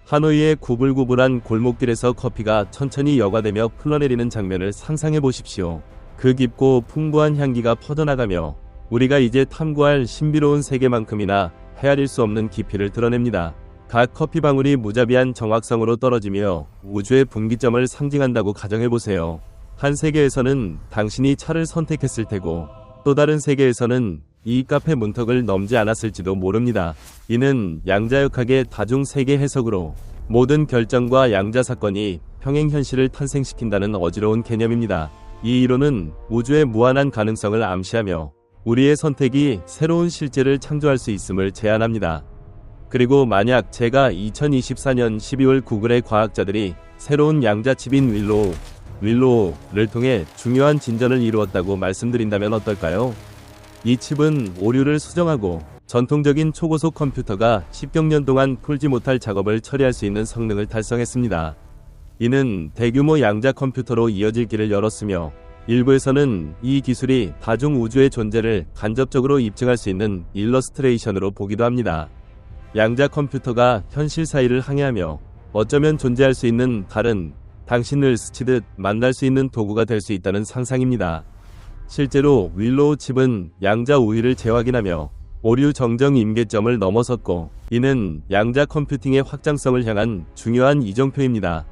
하노이의 구불구불한 골목길에서 커피가 천천히 여과되며 흘러내리는 장면을 상상해 보십시오. 그 깊고 풍부한 향기가 퍼져나가며 우리가 이제 탐구할 신비로운 세계만큼이나 헤아릴 수 없는 깊이를 드러냅니다. 각 커피 방울이 무자비한 정확성으로 떨어지며 우주의 분기점을 상징한다고 가정해보세요. 한 세계에서는 당신이 차를 선택했을 테고 또 다른 세계에서는 이 카페 문턱을 넘지 않았을지도 모릅니다. 이는 양자역학의 다중세계 해석으로 모든 결정과 양자사건이 평행현실을 탄생시킨다는 어지러운 개념입니다. 이 이론은 우주의 무한한 가능성을 암시하며 우리의 선택이 새로운 실제를 창조할 수 있음을 제안합니다. 그리고 만약 제가 2024년 12월 구글의 과학자들이 새로운 양자칩인 윌로우를 통해 중요한 진전을 이루었다고 말씀드린다면 어떨까요? 이 칩은 오류를 수정하고 전통적인 초고속 컴퓨터가 10여 년 동안 풀지 못할 작업을 처리할 수 있는 성능을 달성했습니다. 이는 대규모 양자 컴퓨터로 이어질 길을 열었으며 일부에서는 이 기술이 다중 우주의 존재를 간접적으로 입증할 수 있는 일러스트레이션으로 보기도 합니다. 양자 컴퓨터가 현실 사이를 항해하며 어쩌면 존재할 수 있는 다른 당신을 스치듯 만날 수 있는 도구가 될 수 있다는 상상입니다. 실제로 윌로우 칩은 양자 우위를 재확인하며 오류 정정 임계점을 넘어섰고 이는 양자 컴퓨팅의 확장성을 향한 중요한 이정표입니다.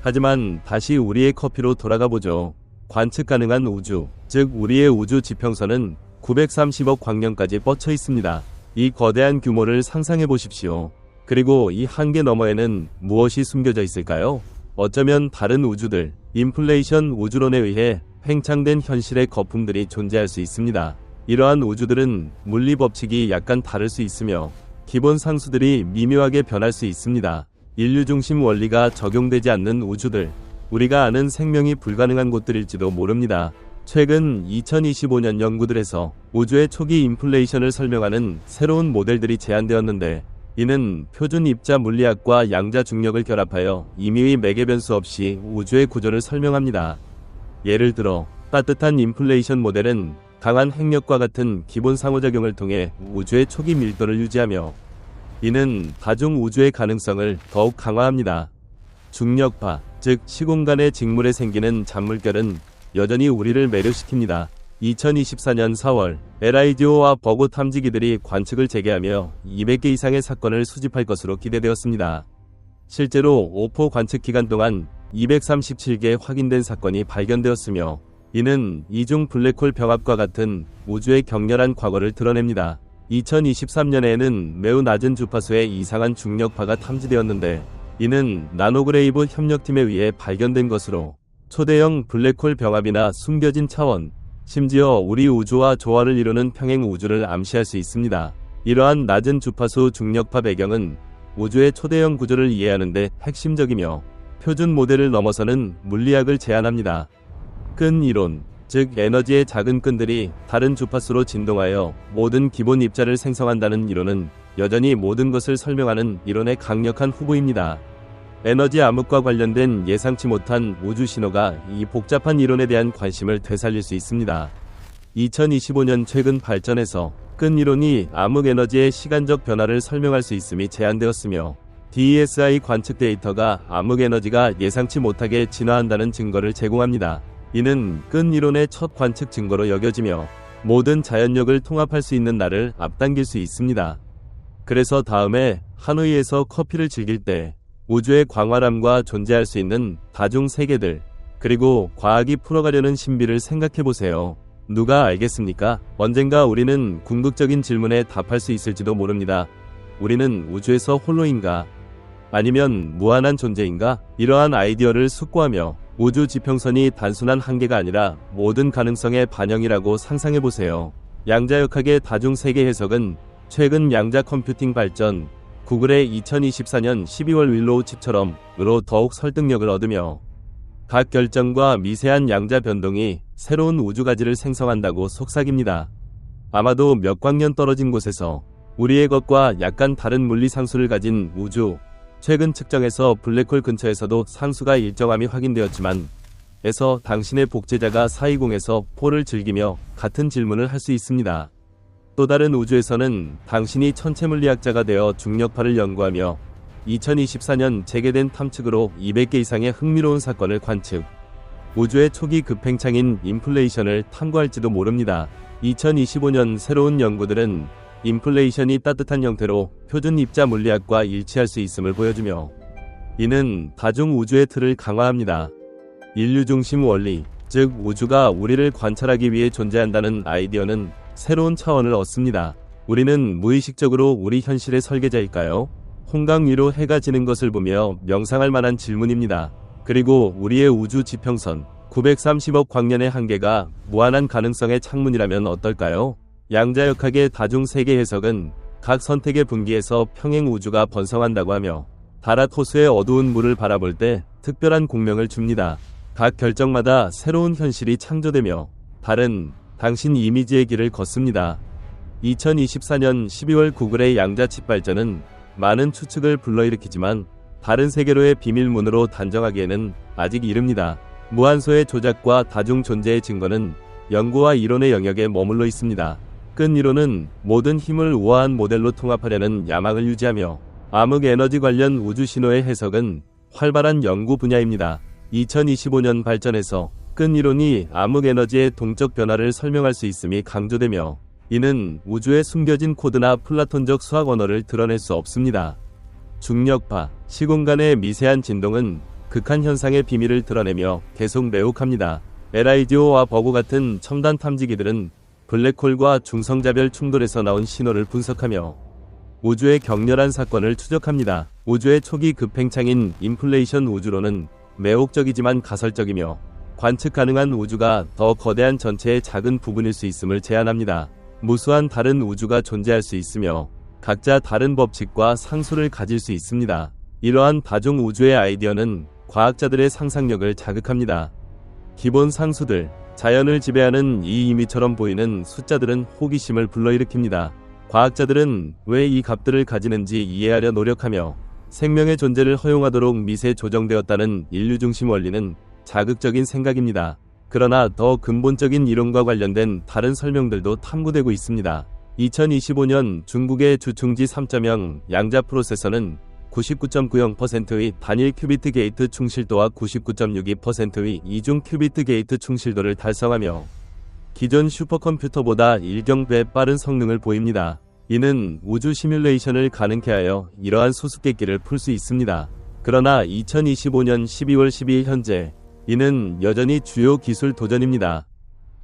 하지만 다시 우리의 커피로 돌아가 보죠. 관측 가능한 우주, 즉 우리의 우주 지평선은 930억 광년까지 뻗쳐 있습니다. 이 거대한 규모를 상상해 보십시오. 그리고 이 한계 너머에는 무엇이 숨겨져 있을까요? 어쩌면 다른 우주들, 인플레이션 우주론에 의해 팽창된 현실의 거품들이 존재할 수 있습니다. 이러한 우주들은 물리 법칙이 약간 다를 수 있으며 기본 상수들이 미묘하게 변할 수 있습니다. 인류 중심 원리가 적용되지 않는 우주들, 우리가 아는 생명이 불가능한 곳들일지도 모릅니다. 최근 2025년 연구들에서 우주의 초기 인플레이션을 설명하는 새로운 모델들이 제안되었는데 이는 표준 입자 물리학과 양자 중력을 결합하여 임의의 매개 변수 없이 우주의 구조를 설명합니다. 예를 들어 따뜻한 인플레이션 모델은 강한 핵력과 같은 기본 상호작용을 통해 우주의 초기 밀도를 유지하며 이는 다중 우주의 가능성을 더욱 강화합니다. 중력파, 즉 시공간의 직물에 생기는 잔물결은 여전히 우리를 매료시킵니다. 2024년 4월 LIGO와 버고 탐지기들이 관측을 재개하며 200개 이상의 사건을 수집할 것으로 기대되었습니다. 실제로 오포 관측 기간 동안 237개 확인된 사건이 발견되었으며 이는 이중 블랙홀 병합과 같은 우주의 격렬한 과거를 드러냅니다. 2023년에는 매우 낮은 주파수의 이상한 중력파가 탐지되었는데 이는 나노그레이브 협력팀에 의해 발견된 것으로 초대형 블랙홀 병합이나 숨겨진 차원, 심지어 우리 우주와 조화를 이루는 평행 우주를 암시할 수 있습니다. 이러한 낮은 주파수 중력파 배경은 우주의 초대형 구조를 이해하는 데 핵심적이며 표준 모델을 넘어서는 물리학을 제안합니다. 끈 이론, 즉 에너지의 작은 끈들이 다른 주파수로 진동하여 모든 기본 입자를 생성한다는 이론은 여전히 모든 것을 설명하는 이론의 강력한 후보입니다. 에너지 암흑과 관련된 예상치 못한 우주 신호가 이 복잡한 이론에 대한 관심을 되살릴 수 있습니다. 2025년 최근 발전에서 끈 이론이 암흑 에너지의 시간적 변화를 설명할 수 있음이 제안되었으며 DESI 관측 데이터가 암흑 에너지가 예상치 못하게 진화한다는 증거를 제공합니다. 이는 끈 이론의 첫 관측 증거로 여겨지며 모든 자연력을 통합할 수 있는 날을 앞당길 수 있습니다. 그래서 다음에 하노이에서 커피를 즐길 때 우주의 광활함과 존재할 수 있는 다중 세계들, 그리고 과학이 풀어가려는 신비를 생각해보세요. 누가 알겠습니까? 언젠가 우리는 궁극적인 질문에 답할 수 있을지도 모릅니다. 우리는 우주에서 홀로인가? 아니면 무한한 존재인가? 이러한 아이디어를 숙고하며 우주 지평선이 단순한 한계가 아니라 모든 가능성의 반영이라고 상상해보세요. 양자역학의 다중세계 해석은 최근 양자 컴퓨팅 발전, 구글의 2024년 12월 윌로우 칩처럼으로 더욱 설득력을 얻으며 각 결정과 미세한 양자 변동이 새로운 우주가지를 생성한다고 속삭입니다. 아마도 몇 광년 떨어진 곳에서 우리의 것과 약간 다른 물리 상수를 가진 우주, 최근 측정에서 블랙홀 근처에서도 상수가 일정함이 확인되었지만 에서 당신의 복제자가 420에서 폴을 즐기며 같은 질문을 할 수 있습니다. 또 다른 우주에서는 당신이 천체물리학자가 되어 중력파를 연구하며 2024년 재개된 탐측으로 200개 이상의 흥미로운 사건을 관측. 우주의 초기 급팽창인 인플레이션을 탐구할지도 모릅니다. 2025년 새로운 연구들은 인플레이션이 따뜻한 형태로 표준 입자 물리학과 일치할 수 있음을 보여주며, 이는 다중 우주의 틀을 강화합니다. 인류 중심 원리, 즉 우주가 우리를 관찰하기 위해 존재한다는 아이디어는 새로운 차원을 얻습니다. 우리는 무의식적으로 우리 현실의 설계자일까요? 홍강 위로 해가 지는 것을 보며 명상할 만한 질문입니다. 그리고 우리의 우주 지평선 930억 광년의 한계가 무한한 가능성의 창문이라면 어떨까요? 양자역학의 다중 세계 해석은 각 선택의 분기에서 평행 우주가 번성한다고 하며, 다라토스의 어두운 물을 바라볼 때 특별한 공명을 줍니다. 각 결정마다 새로운 현실이 창조되며 다른 당신 이미지의 길을 걷습니다. 2024년 12월 구글의 양자칩 발전은 많은 추측을 불러일으키지만 다른 세계로의 비밀문으로 단정하기에는 아직 이릅니다. 무한소의 조작과 다중 존재의 증거는 연구와 이론의 영역에 머물러 있습니다. 끈 이론은 모든 힘을 우아한 모델로 통합하려는 야망을 유지하며, 암흑 에너지 관련 우주 신호의 해석은 활발한 연구 분야입니다. 2025년 발전에서 끈 이론이 암흑 에너지의 동적 변화를 설명할 수 있음이 강조되며, 이는 우주에 숨겨진 코드나 플라톤적 수학 언어를 드러낼 수 없습니다. 중력파, 시공간의 미세한 진동은 극한 현상의 비밀을 드러내며 계속 매혹합니다. LIGO와 버그 같은 첨단 탐지기들은 블랙홀과 중성자별 충돌에서 나온 신호를 분석하며 우주의 격렬한 사건을 추적합니다. 우주의 초기 급팽창인 인플레이션 우주론은 매혹적이지만 가설적이며, 관측 가능한 우주가 더 거대한 전체의 작은 부분일 수 있음을 제안합니다. 무수한 다른 우주가 존재할 수 있으며 각자 다른 법칙과 상수를 가질 수 있습니다. 이러한 다중 우주의 아이디어는 과학자들의 상상력을 자극합니다. 기본 상수들, 자연을 지배하는 이 의미처럼 보이는 숫자들은 호기심을 불러일으킵니다. 과학자들은 왜 이 값들을 가지는지 이해하려 노력하며, 생명의 존재를 허용하도록 미세 조정되었다는 인류 중심 원리는 자극적인 생각입니다. 그러나 더 근본적인 이론과 관련된 다른 설명들도 탐구되고 있습니다. 2025년 중국의 주충지 3.0 양자 프로세서는 99.90%의 단일 큐비트 게이트 충실도와 99.62%의 이중 큐비트 게이트 충실도를 달성하며 기존 슈퍼컴퓨터보다 1경배 빠른 성능을 보입니다. 이는 우주 시뮬레이션을 가능케 하여 이러한 수수께끼를 풀 수 있습니다. 그러나 2025년 12월 12일 현재 이는 여전히 주요 기술 도전입니다.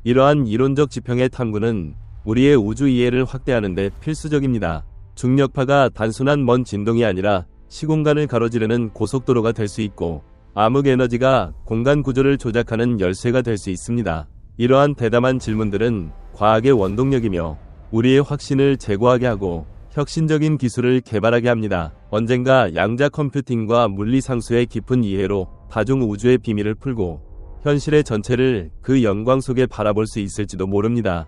이러한 이론적 지평의 탐구는 우리의 우주 이해를 확대하는 데 필수적입니다. 중력파가 단순한 먼 진동이 아니라 시공간을 가로지르는 고속도로가 될 수 있고, 암흑 에너지가 공간 구조를 조작하는 열쇠가 될 수 있습니다. 이러한 대담한 질문들은 과학의 원동력이며 우리의 확신을 제고하게 하고 혁신적인 기술을 개발하게 합니다. 언젠가 양자 컴퓨팅과 물리 상수의 깊은 이해로 다중 우주의 비밀을 풀고 현실의 전체를 그 영광 속에 바라볼 수 있을지도 모릅니다.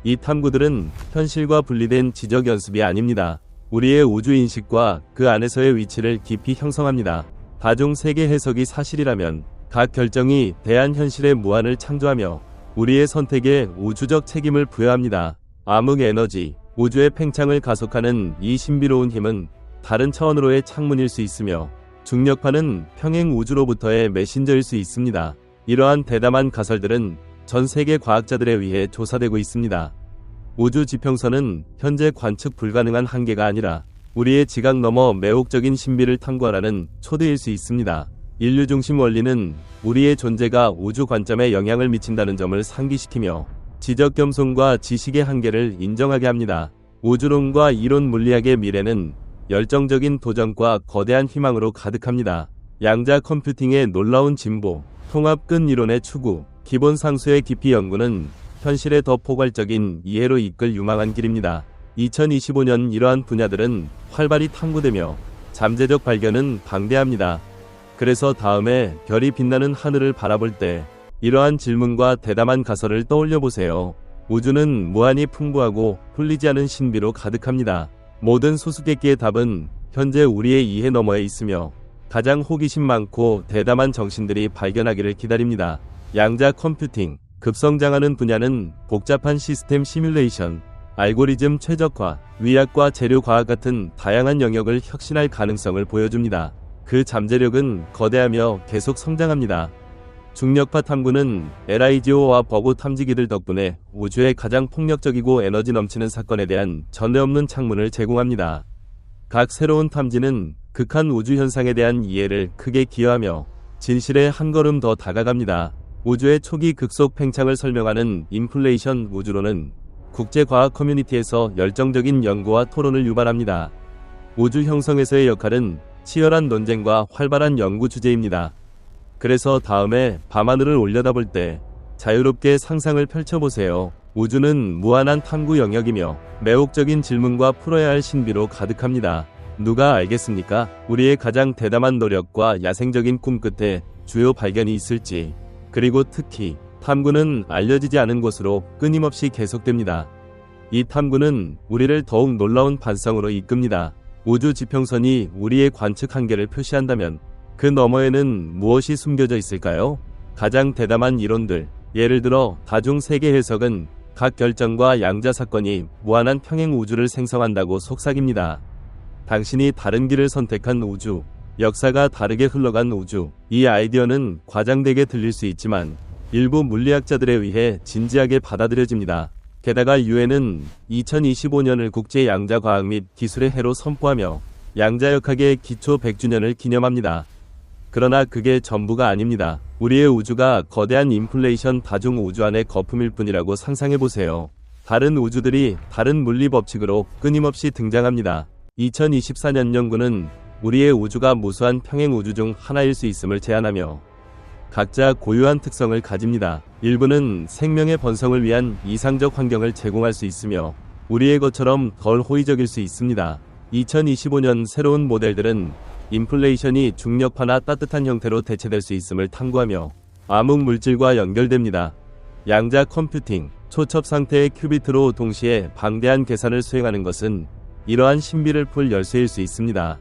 이 탐구들은 현실과 분리된 지적 연습이 아닙니다. 우리의 우주 인식과 그 안에서의 위치를 깊이 형성합니다. 다중 세계 해석이 사실이라면 각 결정이 대한 현실의 무한을 창조하며 우리의 선택에 우주적 책임을 부여합니다. 암흑 에너지, 우주의 팽창을 가속하는 이 신비로운 힘은 다른 차원으로의 창문일 수 있으며, 중력파는 평행 우주로부터의 메신저일 수 있습니다. 이러한 대담한 가설들은 전 세계 과학자들에 의해 조사되고 있습니다. 우주 지평선은 현재 관측 불가능한 한계가 아니라 우리의 지각 너머 매혹적인 신비를 탐구하라는 초대일 수 있습니다. 인류 중심 원리는 우리의 존재가 우주 관점에 영향을 미친다는 점을 상기시키며 지적 겸손과 지식의 한계를 인정하게 합니다. 우주론과 이론 물리학의 미래는 열정적인 도전과 거대한 희망으로 가득합니다. 양자 컴퓨팅의 놀라운 진보, 통합 끈 이론의 추구, 기본 상수의 깊이 연구는 현실의 더 포괄적인 이해로 이끌 유망한 길입니다. 2025년 이러한 분야들은 활발히 탐구되며 잠재적 발견은 방대합니다. 그래서 다음에 별이 빛나는 하늘을 바라볼 때 이러한 질문과 대담한 가설을 떠올려 보세요. 우주는 무한히 풍부하고 풀리지 않은 신비로 가득합니다. 모든 수수께끼의 답은 현재 우리의 이해 너머에 있으며 가장 호기심 많고 대담한 정신들이 발견하기를 기다립니다. 양자 컴퓨팅, 급성장하는 분야는 복잡한 시스템 시뮬레이션, 알고리즘 최적화, 의학과 재료과학 같은 다양한 영역을 혁신할 가능성을 보여줍니다. 그 잠재력은 거대하며 계속 성장합니다. 중력파 탐구는 LIGO와 버그 탐지기들 덕분에 우주의 가장 폭력적이고 에너지 넘치는 사건에 대한 전례 없는 창문을 제공합니다. 각 새로운 탐지는 극한 우주 현상에 대한 이해를 크게 기여하며 진실에 한 걸음 더 다가갑니다. 우주의 초기 극속 팽창을 설명하는 인플레이션 우주론은 국제과학 커뮤니티에서 열정적인 연구와 토론을 유발합니다. 우주 형성에서의 역할은 치열한 논쟁과 활발한 연구 주제입니다. 그래서 다음에 밤하늘을 올려다볼 때 자유롭게 상상을 펼쳐보세요. 우주는 무한한 탐구 영역이며 매혹적인 질문과 풀어야 할 신비로 가득합니다. 누가 알겠습니까? 우리의 가장 대담한 노력과 야생적인 꿈 끝에 주요 발견이 있을지. 그리고 특히 탐구는 알려지지 않은 곳으로 끊임없이 계속됩니다. 이 탐구는 우리를 더욱 놀라운 반성으로 이끕니다. 우주 지평선이 우리의 관측 한계를 표시한다면 그 너머에는 무엇이 숨겨져 있을까요? 가장 대담한 이론들, 예를 들어 다중 세계 해석은 각 결정과 양자 사건이 무한한 평행 우주를 생성한다고 속삭입니다. 당신이 다른 길을 선택한 우주, 역사가 다르게 흘러간 우주, 이 아이디어는 과장되게 들릴 수 있지만 일부 물리학자들에 의해 진지하게 받아들여집니다. 게다가 유엔은 2025년을 국제 양자과학 및 기술의 해로 선포하며 양자역학의 기초 100주년을 기념합니다. 그러나 그게 전부가 아닙니다. 우리의 우주가 거대한 인플레이션 다중 우주 안의 거품일 뿐이라고 상상해보세요. 다른 우주들이 다른 물리 법칙으로 끊임없이 등장합니다. 2024년 연구는 우리의 우주가 무수한 평행 우주 중 하나일 수 있음을 제안하며 각자 고유한 특성을 가집니다. 일부는 생명의 번성을 위한 이상적 환경을 제공할 수 있으며 우리의 것처럼 덜 호의적일 수 있습니다. 2025년 새로운 모델들은 인플레이션이 중력파나 따뜻한 형태로 대체될 수 있음을 탐구하며 암흑 물질과 연결됩니다. 양자 컴퓨팅, 초첩 상태의 큐비트로 동시에 방대한 계산을 수행하는 것은 이러한 신비를 풀 열쇠일 수 있습니다.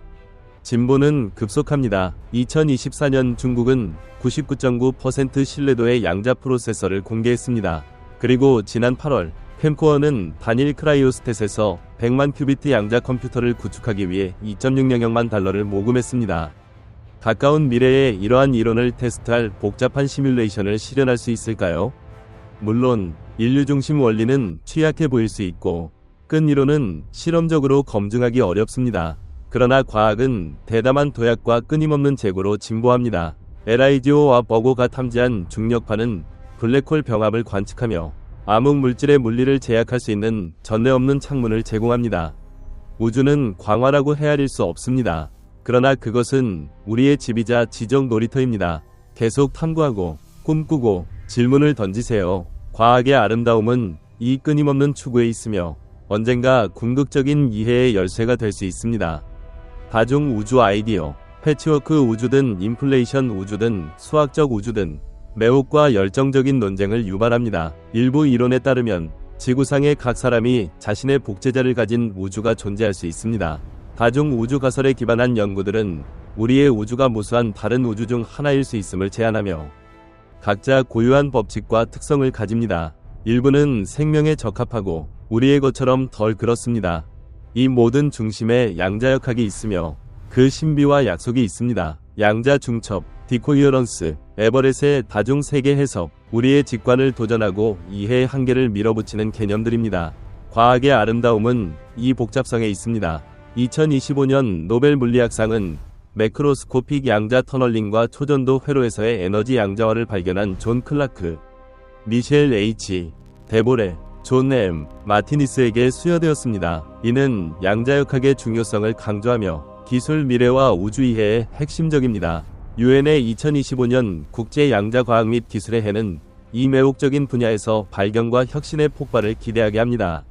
진보는 급속합니다. 2024년 중국은 99.9% 신뢰도의 양자 프로세서를 공개했습니다. 그리고 지난 8월 캠코어는 단일 크라이오스탯에서 100만 큐비트 양자 컴퓨터를 구축하기 위해 2.6영억만 달러를 모금했습니다. 가까운 미래에 이러한 이론을 테스트할 복잡한 시뮬레이션을 실현할 수 있을까요? 물론 인류 중심 원리는 취약해 보일 수 있고 끈 이론은 실험적으로 검증하기 어렵습니다. 그러나 과학은 대담한 도약과 끊임없는 재고로 진보합니다. LIGO와 버고가 탐지한 중력파는 블랙홀 병합을 관측하며 암흑 물질의 물리를 제약할 수 있는 전례 없는 창문을 제공합니다. 우주는 광활하고 헤아릴 수 없습니다. 그러나 그것은 우리의 집이자 지적 놀이터입니다. 계속 탐구하고 꿈꾸고 질문을 던지세요. 과학의 아름다움은 이 끊임없는 추구에 있으며 언젠가 궁극적인 이해의 열쇠가 될 수 있습니다. 다중 우주 아이디어, 패치워크 우주든 인플레이션 우주든 수학적 우주든 매혹과 열정적인 논쟁을 유발합니다. 일부 이론에 따르면 지구상의 각 사람이 자신의 복제자를 가진 우주가 존재할 수 있습니다. 다중 우주 가설에 기반한 연구들은 우리의 우주가 무수한 다른 우주 중 하나일 수 있음을 제안하며 각자 고유한 법칙과 특성을 가집니다. 일부는 생명에 적합하고 우리의 것처럼 덜 그렇습니다. 이 모든 중심에 양자역학이 있으며 그 신비와 약속이 있습니다. 양자 중첩, 디코히어런스, 에버렛의 다중 세계 해석, 우리의 직관을 도전하고 이해의 한계를 밀어붙이는 개념들입니다. 과학의 아름다움은 이 복잡성에 있습니다. 2025년 노벨 물리학상은 매크로스코픽 양자 터널링과 초전도 회로에서의 에너지 양자화를 발견한 존 클라크, 미셸 H. 데보레, 존 M. 마티니스에게 수여되었습니다. 이는 양자역학의 중요성을 강조하며 기술 미래와 우주 이해에 핵심적입니다. 유엔의 2025년 국제 양자과학 및 기술의 해는 이 매혹적인 분야에서 발견과 혁신의 폭발을 기대하게 합니다.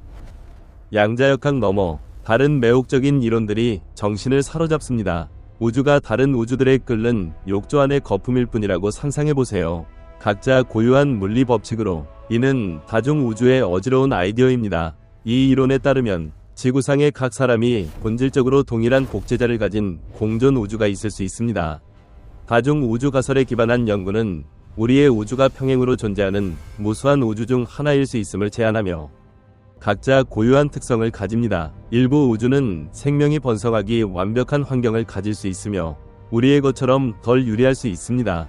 양자역학 너머 다른 매혹적인 이론들이 정신을 사로잡습니다. 우주가 다른 우주들에 끓는 욕조 안의 거품일 뿐이라고 상상해보세요. 각자 고유한 물리 법칙으로 이는 다중 우주의 어지러운 아이디어입니다. 이 이론에 따르면 지구상의 각 사람이 본질적으로 동일한 복제자를 가진 공존 우주가 있을 수 있습니다. 다중 우주 가설에 기반한 연구는 우리의 우주가 평행으로 존재하는 무수한 우주 중 하나일 수 있음을 제안하며 각자 고유한 특성을 가집니다. 일부 우주는 생명이 번성하기 완벽한 환경을 가질 수 있으며 우리의 것처럼 덜 유리할 수 있습니다.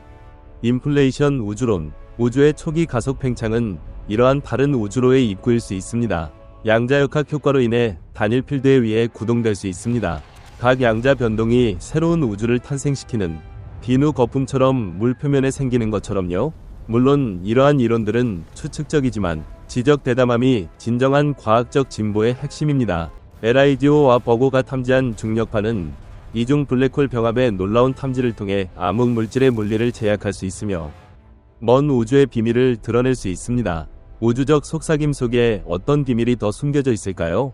인플레이션 우주론, 우주의 초기 가속 팽창은 이러한 다른 우주로의 입구일 수 있습니다. 양자역학 효과로 인해 단일 필드에 의해 구동될 수 있습니다. 각 양자 변동이 새로운 우주를 탄생시키는 비누 거품처럼 물 표면에 생기는 것처럼요. 물론 이러한 이론들은 추측적이지만 지적 대담함이 진정한 과학적 진보의 핵심입니다. LIGO와 버고가 탐지한 중력파는 이중 블랙홀 병합의 놀라운 탐지를 통해 암흑 물질의 물리를 제약할 수 있으며 먼 우주의 비밀을 드러낼 수 있습니다. 우주적 속삭임 속에 어떤 비밀이 더 숨겨져 있을까요?